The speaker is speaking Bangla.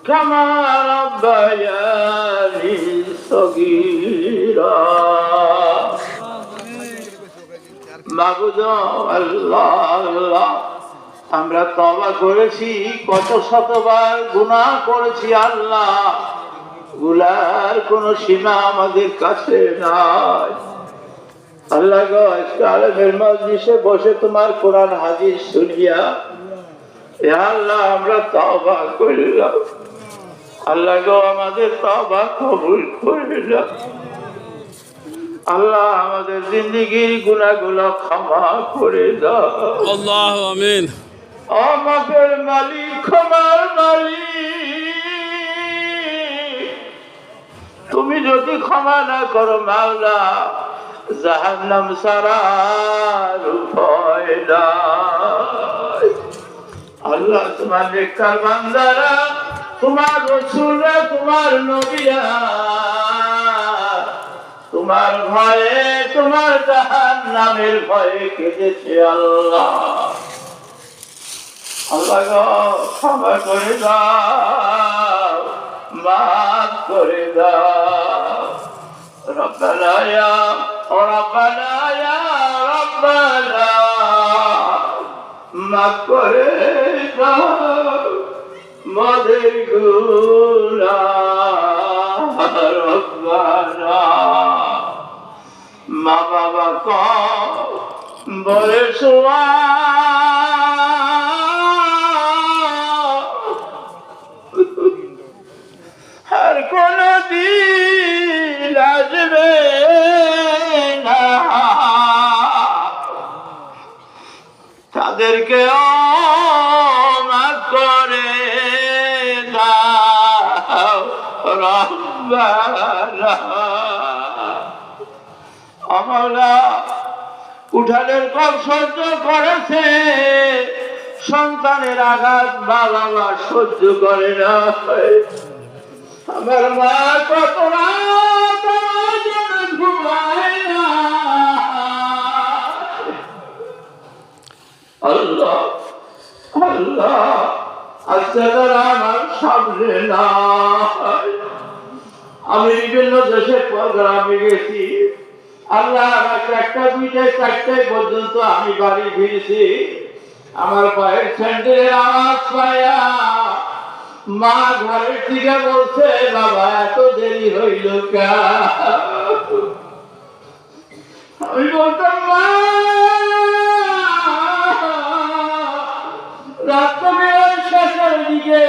كما ربياني صغيرا মাবুদ আল্লাহ আল্লাহ, আমরা তওবা করেছি, কত শতবার গুনাহ করেছি আল্লাহ, গুনার কোন সীমা আমাদের কাছে নাই। আল্লাহ গো, আজকে আলেমের মজলিসে বসে তোমার কোরআন হাদিস শুনিয়া এ আল্লাহ আমরা তওবা করলাম। আল্লাহ গো, আমাদের তওবা কবুল করে নাও। আল্লাহ আমাদের জিন্দেগির গুনাহগুলো ক্ষমা করে দাও। আল্লাহু আমিন। আমাদের মালিক, ক্ষমার মালিক, তুমি যদি ক্ষমা না করো মাওলা, জাহান্নাম ছাড়া আর উপায় নাই। আল্লাহ তোমার নেককার বান্দারা, তোমার রাসূলরা, তোমার নবীরা তোমার ভয়ে, তোমার জাহান্নামের ভয়ে কেঁদেছে আল্লাহ। আল্লাহ গো, ক্ষমা করে দাও, মাফ করে দাও। রব্বানা ইয়া রব্বানা ইয়া রব্বানা, মাফ করে দাও মোদের গুনাহ। রব্বানা, মা বাবা কবরে শোয়া, আর কোনদিন আসবে না, তাদেরকে মাফ করে দাও রব্বানা। আমরা উঠানের কম সহ্য করেছে, সন্তানের আঘাত বাবা মা সহ্য করে না। আমার মা কত রাত ঘুমায় না। আল্লাহ আল্লাহ, আজকে তারা আমার সামনে নাই। আমি বিভিন্ন দেশে প্রোগ্রামে গেছি আল্লাহ, একটা দুইটায় চারটায় পর্যন্ত আমি বাড়ি ফিরেছি। আমার পায়ের স্যান্ডেলের আওয়াজ পায়া মা ঘরের থেকে বলছে, বাবা এত দেরি হইল কা? আমি বলতাম, মা রাত্রে শেষের দিকে